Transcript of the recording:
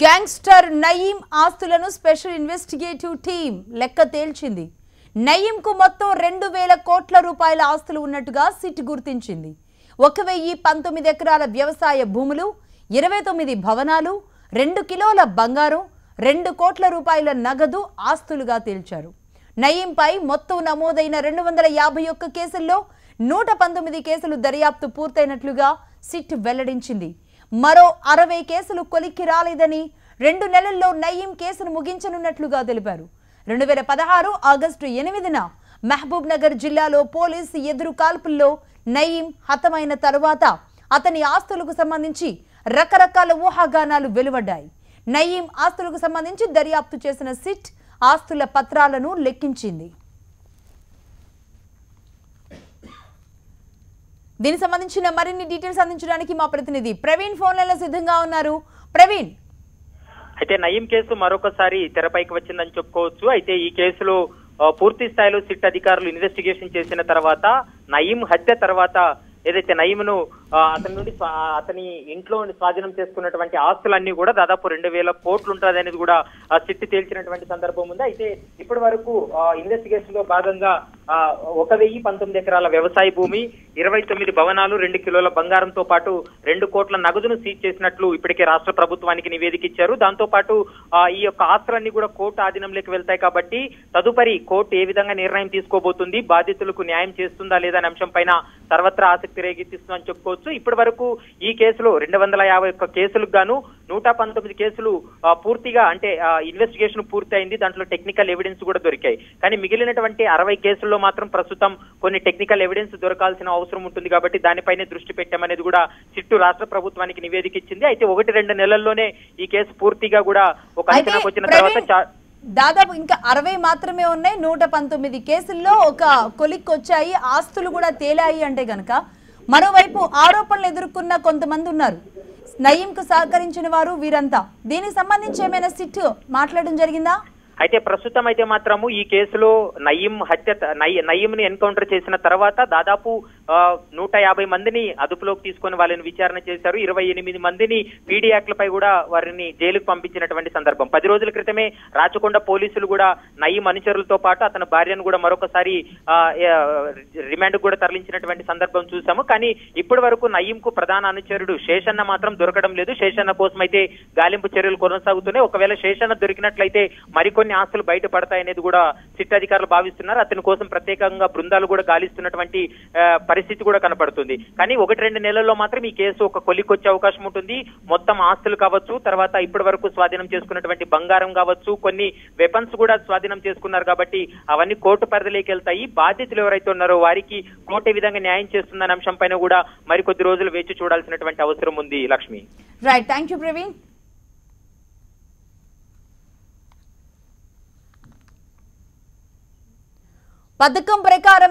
Gangster Nayeem ఆస్తులను special investigative team లెక్క తేల్చింది. నయీంకు మొత్తం 2000 కోట్ల రూపాయల ఆస్తులు ఉన్నట్టుగా సిట్ గుర్తించింది. 1019 ఎకరాల వ్యవసాయ భూములు, 29 భవనాలు, 2 కిలోల బంగారం, 2 కోట్ల రూపాయల నగదు ఆస్తులుగా తేల్చారు. నయీంపై మొత్తం నమోదైన 251 కేసుల్లో 119 కేసులు దర్యాప్తు పూర్తయినట్లుగా సిట్ వెల్లడించింది. మరో 60 కేసులు కొలిక్కి రాలేదని 2 నెలల్లో నయీం కేసును ముగించనున్నట్లుగా తెలిపారు. 2016 ఆగస్టు 8న మహబూబ్ నగర్ జిల్లాలో పోలీసు ఎదురు కాల్పుల్లో నయీం హతమైన తరువాత అతని ఆస్తులకు సంబంధించి రకరకాల ఊహాగానాలు వెలువడ్డాయి. నయీం ఆస్తులకు సంబంధించి దర్యాప్తు చేసిన సిట్ ఆస్తుల పత్రాలను లెక్కించింది. దీనికి సంబంధించిన మరిన్ని డీటెయిల్స్ అందించడానికి మా ప్రతినిధి ప్రవీణ్ ఫోన్ లైన్లో సిద్ధంగా ఉన్నారు. ప్రవీణ్, అయితే నయీం కేసు మరొకసారి తెరపైకి వచ్చిందని చెప్పుకోవచ్చు. అయితే ఈ కేసులో పూర్తి స్థాయిలో సిట్ అధికారులు ఇన్వెస్టిగేషన్ చేసిన తర్వాత నయీం హత్య తర్వాత ఏదైతే నయీంను అతని నుండి అతని ఇంట్లో స్వాధీనం చేసుకున్నటువంటి ఆస్తులన్నీ కూడా దాదాపు 2000 కోట్లు ఉంటుంది అనేది కూడా సిట్ తేల్చినటువంటి సందర్భం ఉంది. అయితే ఇప్పటి వరకు ఇన్వెస్టిగేషన్ లో భాగంగా 1019 ఎకరాల వ్యవసాయ భూమి, 29 భవనాలు, 2 కిలోల బంగారంతో పాటు 2 కోట్ల నగదును సీజ్ చేసినట్లు ఇప్పటికే రాష్ట్ర ప్రభుత్వానికి నివేదిక ఇచ్చారు. దాంతో పాటు ఈ యొక్క ఆస్తులన్నీ కూడా కోర్టు ఆధీనంలోకి వెళ్తాయి కాబట్టి తదుపరి కోర్టు ఏ విధంగా నిర్ణయం తీసుకోబోతుంది, బాధితులకు న్యాయం చేస్తుందా లేదా అనే అంశం పైన సర్వత్రా ఆసక్తి రేకెత్తిస్తుందని చెప్పుకోవచ్చు. ఇప్పటి వరకు ఈ కేసులో 251 కేసులకు గాను 119 కేసులు పూర్తిగా అంటే ఇన్వెస్టిగేషన్ పూర్తి అయింది. దాంట్లో టెక్నికల్ ఎవిడెన్స్ కూడా దొరికాయి. కానీ మిగిలినటువంటి 60 కేసుల్లో మాత్రం ప్రస్తుతం కొన్ని టెక్నికల్ ఎవిడెన్స్ దొరకాల్సిన అవసరం ఉంటుంది కాబట్టి దానిపైనే దృష్టి పెట్టామనేది కూడా సిట్టు రాష్ట్ర ప్రభుత్వానికి నివేదిక ఇచ్చింది. అయితే 1-2 నెలల్లోనే ఈ కేసు పూర్తిగా కూడా ఒక అంచనాకు వచ్చిన తర్వాత దాదాపు ఇంకా 60 మాత్రమే ఉన్నాయి. 119 కేసుల్లో ఒక కొలిక్కి వచ్చాయి, ఆస్తులు కూడా తేలాయి అంటే గనక మరోవైపు ఆరోపణలు ఎదుర్కొన్న కొంతమంది ఉన్నారు, నయీంకు సహకరించిన వారు, వీరంతా. దీనికి సంబంధించి ఏమైనా సిట్ మాట్లాడడం జరిగిందా? అయితే ప్రస్తుతం అయితే మాత్రము ఈ కేసులో నయీంని ఎన్కౌంటర్ చేసిన తర్వాత దాదాపు 150 మందిని అదుపులోకి తీసుకొని వాళ్ళని విచారణ చేశారు. 28 మందిని పీడీ యాక్ట్లపై కూడా వారిని జైలుకు పంపించినటువంటి సందర్భం. 10 రోజుల క్రితమే రాచకొండ పోలీసులు కూడా నయీం అనుచరులతో పాటు అతని భార్యను కూడా మరొకసారి రిమాండ్ కూడా తరలించినటువంటి సందర్భం చూసాము. కానీ ఇప్పటి వరకు నయీంకు ప్రధాన అనుచరుడు శేషన్న మాత్రం దొరకడం లేదు. శేషన్న కోసం అయితే గాలింపు చర్యలు కొనసాగుతున్నాయి. ఒకవేళ శేషన్న దొరికినట్లయితే మరికొన్ని ఆస్తులు బయటపడతాయనేది కూడా సిట్ అధికారులు భావిస్తున్నారు. అతని కోసం ప్రత్యేకంగా బృందాలు కూడా గాలిస్తున్నటువంటి పరిస్థితి కూడా కనపడుతుంది. కానీ 1-2 నెలల్లో మాత్రం ఈ కేసు ఒక కొలికొచ్చే అవకాశం ఉంటుంది. మొత్తం ఆస్తులు కావచ్చు, తర్వాత ఇప్పటి వరకు స్వాధీనం చేసుకున్నటువంటి బంగారం కావచ్చు, కొన్ని వెపన్స్ కూడా స్వాధీనం చేసుకున్నారు కాబట్టి అవన్నీ కోర్టు పరిధిలోకి వెళ్తాయి. బాధితులు ఎవరైతే ఉన్నారో వారికి కోర్టు ఏ విధంగా న్యాయం చేస్తుందనే అంశం పైన కూడా మరికొద్ది రోజులు వేచి చూడాల్సినటువంటి అవసరం ఉంది. Lakshmi, right, thank you Praveen. పథకం ప్రకారం